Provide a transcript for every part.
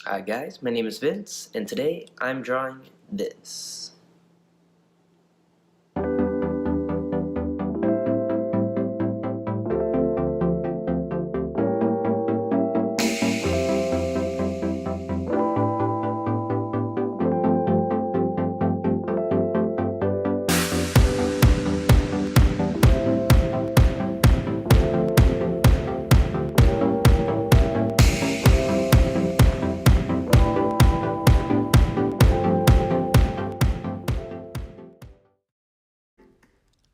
Hi guys, my name is Vince, and today I'm drawing this.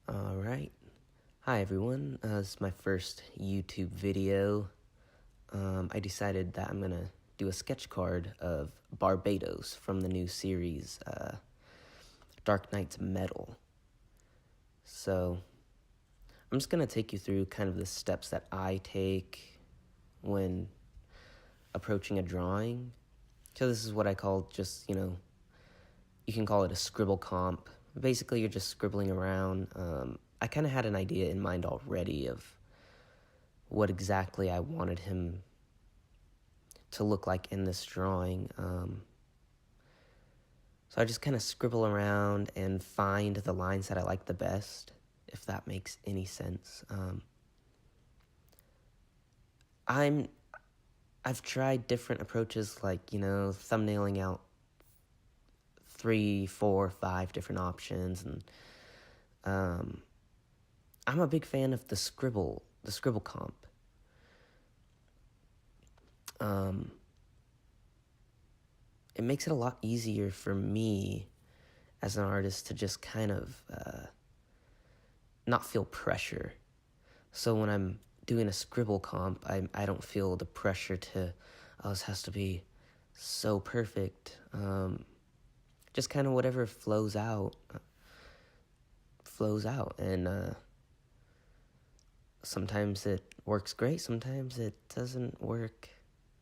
Alright, hi everyone, this is my first YouTube video. I decided that I'm gonna do a sketch card of Barbatos from the new series, Dark Knight's Metal. So, I'm just gonna take you through kind of the steps that I take when approaching a drawing. So this is what I call just, you can call it a scribble comp. Basically, you're just scribbling around. I kind of had an idea in mind already of what exactly I wanted him to look like in this drawing. So I just kind of scribble around and find the lines that I like the best, if that makes any sense. I've tried different approaches, like, thumbnailing out 3, 4, 5 different options, and I'm a big fan of the scribble comp. It makes it a lot easier for me as an artist to just kind of not feel pressure. So when I'm doing a scribble comp, I don't feel the pressure to, this has to be so perfect. Just kind of whatever flows out, and sometimes it works great, sometimes it doesn't work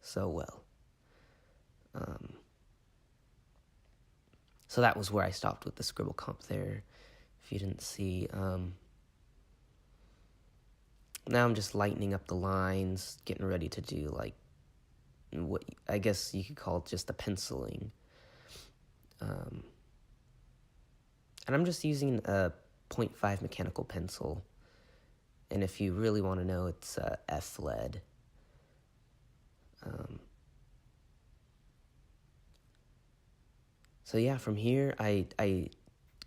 so well. So that was where I stopped with the scribble comp there, if you didn't see. Now I'm just lightening up the lines, getting ready to do, like, what I guess you could call it just the penciling. And I'm just using a 0.5 mechanical pencil. And if you really want to know, it's F lead. So yeah, from here, I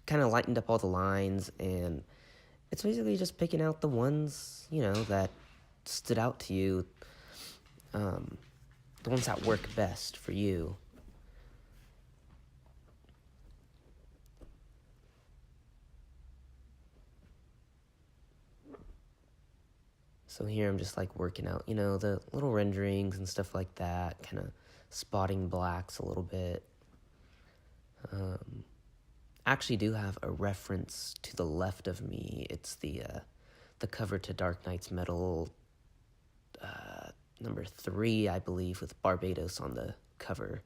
kind of lightened up all the lines, and it's basically just picking out the ones, that stood out to you, the ones that work best for you. So here I'm just like working out, the little renderings and stuff like that, kind of spotting blacks a little bit. I actually do have a reference to the left of me. It's the cover to Dark Knight's Metal, number 3, I believe, with Barbatos on the cover.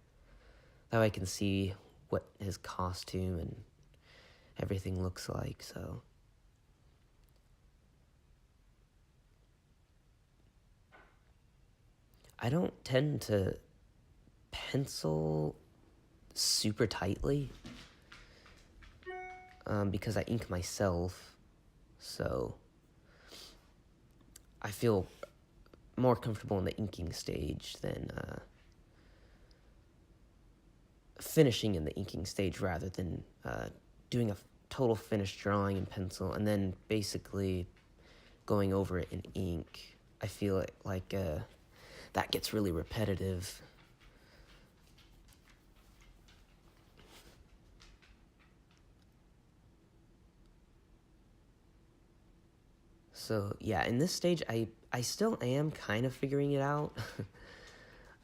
That way I can see what his costume and everything looks like, so. I don't tend to pencil super tightly because I ink myself, so I feel more comfortable in the inking stage than finishing in the inking stage, rather than doing a total finished drawing in pencil and then basically going over it in ink. I feel like that gets really repetitive. So yeah, in this stage, I still am kind of figuring it out.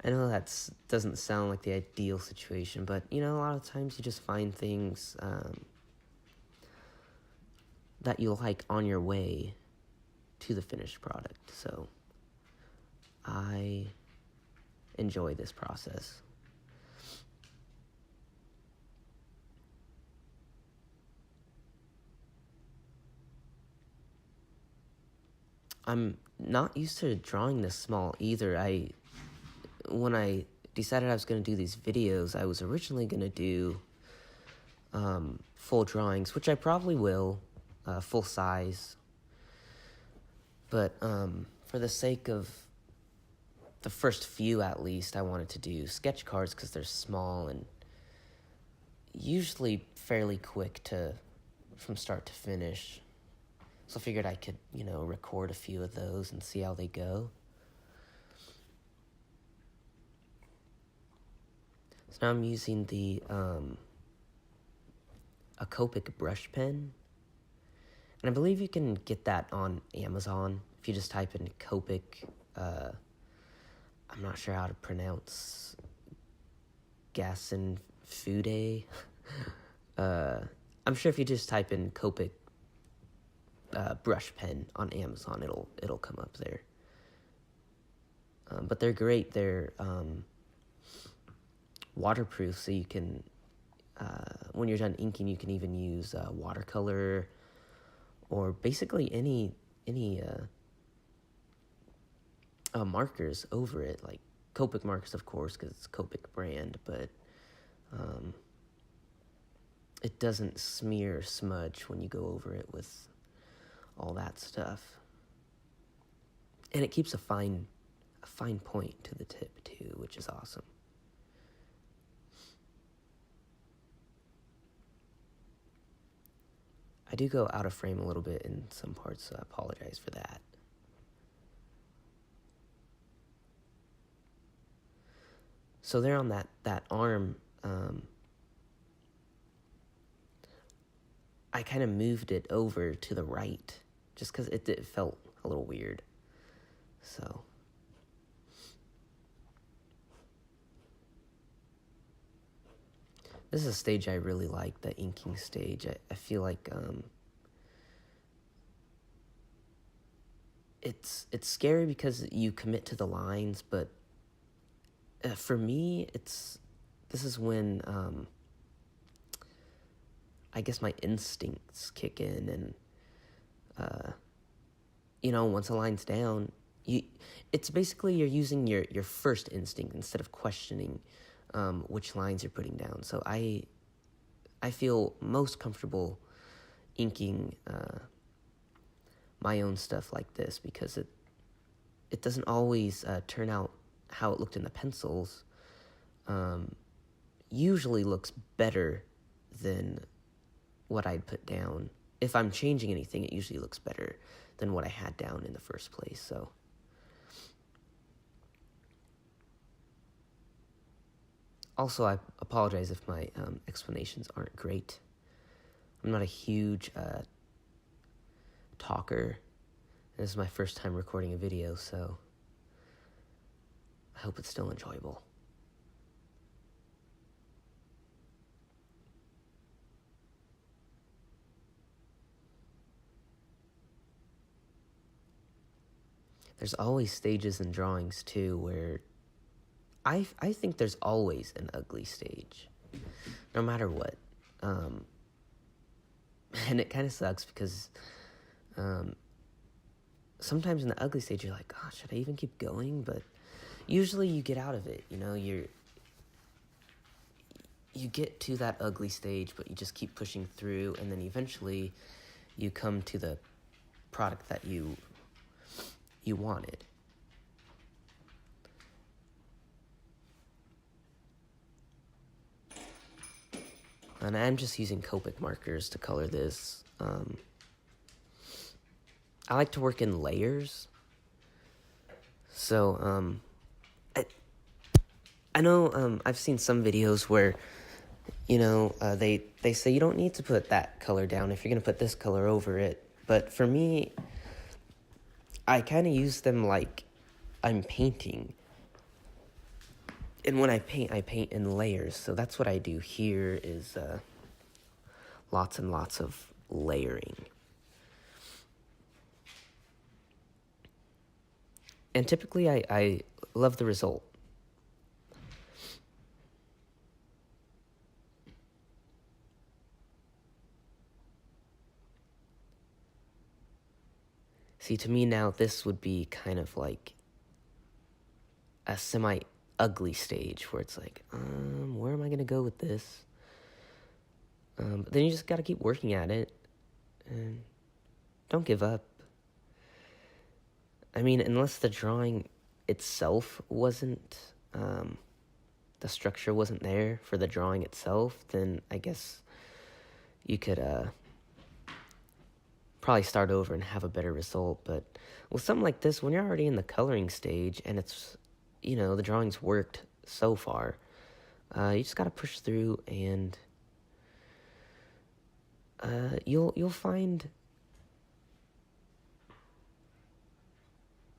I know that doesn't sound like the ideal situation, but, a lot of times you just find things that you like on your way to the finished product. So I enjoy this process. I'm not used to drawing this small either. When I decided I was going to do these videos, I was originally going to do full drawings, which I probably will, full size. But for the sake of the first few, at least, I wanted to do sketch cards because they're small and usually fairly quick from start to finish. So I figured I could, record a few of those and see how they go. So now I'm using the a Copic brush pen. And I believe you can get that on Amazon if you just type in Copic. I'm not sure how to pronounce Gasenfude. I'm sure if you just type in Copic brush pen on Amazon, it'll come up there. But they're great. They're waterproof, so you can, when you're done inking, you can even use watercolor or basically any markers over it, like Copic markers, of course, because it's Copic brand, but it doesn't smear or smudge when you go over it with all that stuff. And it keeps a fine point to the tip too, which is awesome. I do go out of frame a little bit in some parts, so I apologize for that. So there on that arm, I kind of moved it over to the right, just because it felt a little weird. So this is a stage I really like, the inking stage. I feel like it's scary because you commit to the lines, but for me, this is when I guess my instincts kick in, and once a line's down, it's basically you're using your first instinct instead of questioning which lines you're putting down. So I feel most comfortable inking my own stuff like this because it doesn't always turn out how it looked in the pencils. Usually looks better than what I'd put down. If I'm changing anything, it usually looks better than what I had down in the first place. So also, I apologize if my explanations aren't great. I'm not a huge talker. This is my first time recording a video, so I hope it's still enjoyable. There's always stages in drawings, too, where I think there's always an ugly stage, no matter what. And it kind of sucks because sometimes in the ugly stage, you're like, oh, should I even keep going? But usually you get out of it, you get to that ugly stage, but you just keep pushing through, and then eventually you come to the product that you wanted. And I'm just using Copic markers to color this. I like to work in layers. So, I know I've seen some videos where, they say you don't need to put that color down if you're going to put this color over it. But for me, I kind of use them like I'm painting. And when I paint in layers. So that's what I do here is lots and lots of layering. And typically I love the result. See, to me now, this would be kind of like a ugly stage where it's like, where am I going to go with this? But then you just got to keep working at it and don't give up. I mean, unless the drawing itself wasn't, the structure wasn't there for the drawing itself, then I guess you could probably start over and have a better result. But with something like this, when you're already in the coloring stage and it's, the drawing's worked so far, you just got to push through, and you'll find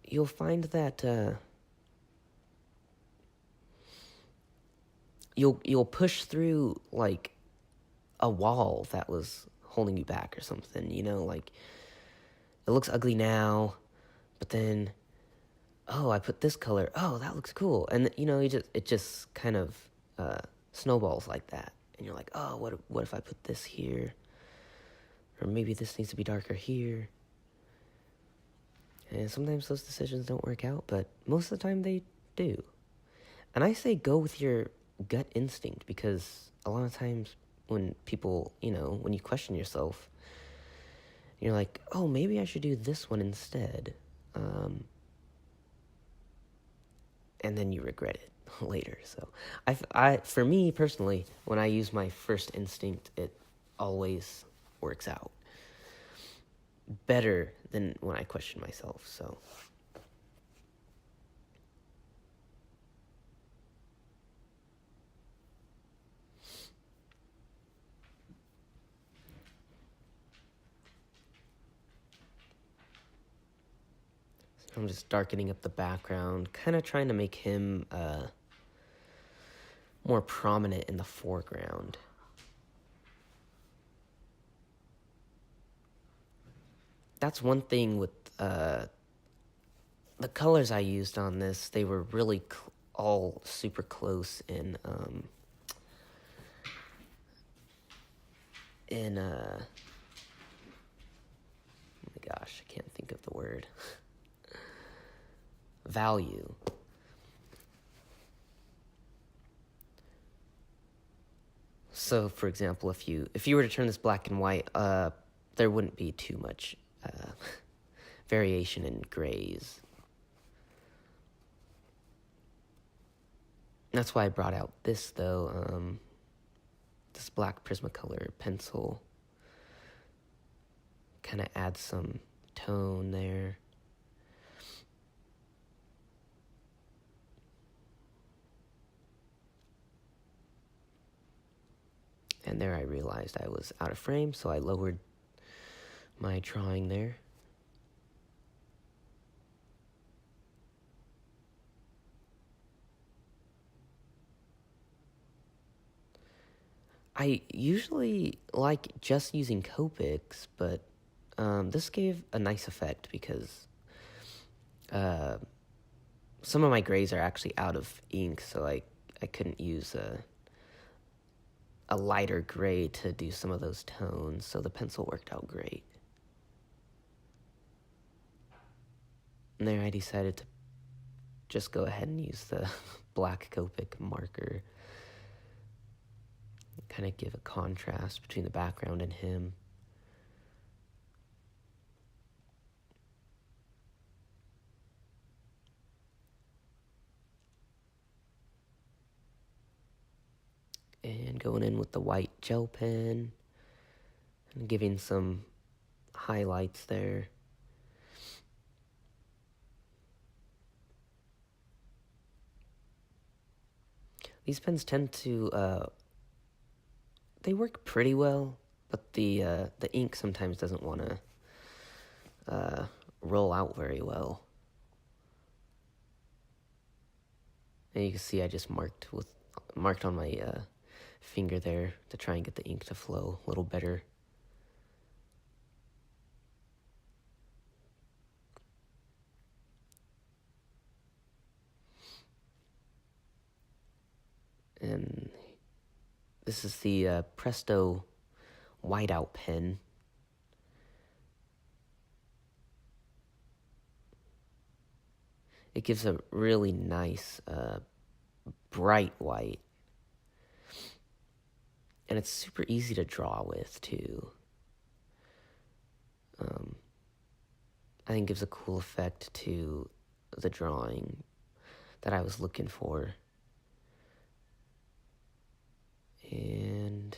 that you'll push through like a wall that was holding you back or something. Like it looks ugly now, but then I put this color. Oh, that looks cool, and it just kind of snowballs like that, and you're like, oh, what if I put this here, or maybe this needs to be darker here. And sometimes those decisions don't work out, but most of the time they do. And I say go with your gut instinct, because a lot of times when people, when you question yourself, you're like, oh, maybe I should do this one instead. And then you regret it later. So for me personally, when I use my first instinct, it always works out better than when I question myself. So I'm just darkening up the background, kind of trying to make him more prominent in the foreground. That's one thing with the colors I used on this. They were really all super close in oh my gosh, I can't think of the word. Value. So, for example, if you were to turn this black and white, there wouldn't be too much variation in grays. That's why I brought out this, though, this black Prismacolor pencil. Kind of adds some tone there. And there I realized I was out of frame, so I lowered my drawing there. I usually like just using Copics, but this gave a nice effect because some of my grays are actually out of ink, so I couldn't use a lighter gray to do some of those tones, so the pencil worked out great. And there I decided to just go ahead and use the black Copic marker. Kind of give a contrast between the background and him. And going in with the white gel pen and giving some highlights there. These pens tend to they work pretty well, but the ink sometimes doesn't want to roll out very well. And you can see I just marked on my finger there to try and get the ink to flow a little better. And this is the Presto whiteout pen. It gives a really nice bright white. And it's super easy to draw with, too. I think gives a cool effect to the drawing that I was looking for. And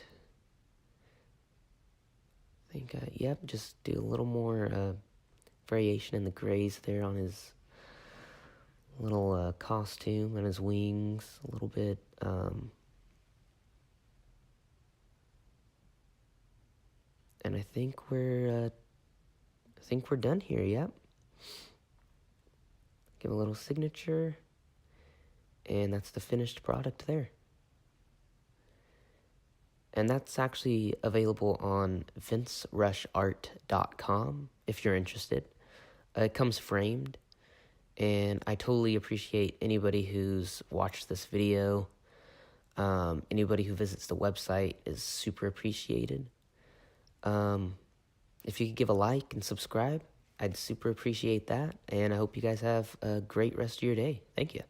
I think, just do a little more variation in the grays there on his little costume and his wings a little bit. And I think we're done here. Yep. Give a little signature, and that's the finished product there. And that's actually available on VinceRushArt.com if you're interested. It comes framed, and I totally appreciate anybody who's watched this video. Anybody who visits the website is super appreciated. If you could give a like and subscribe, I'd super appreciate that. And I hope you guys have a great rest of your day. Thank you.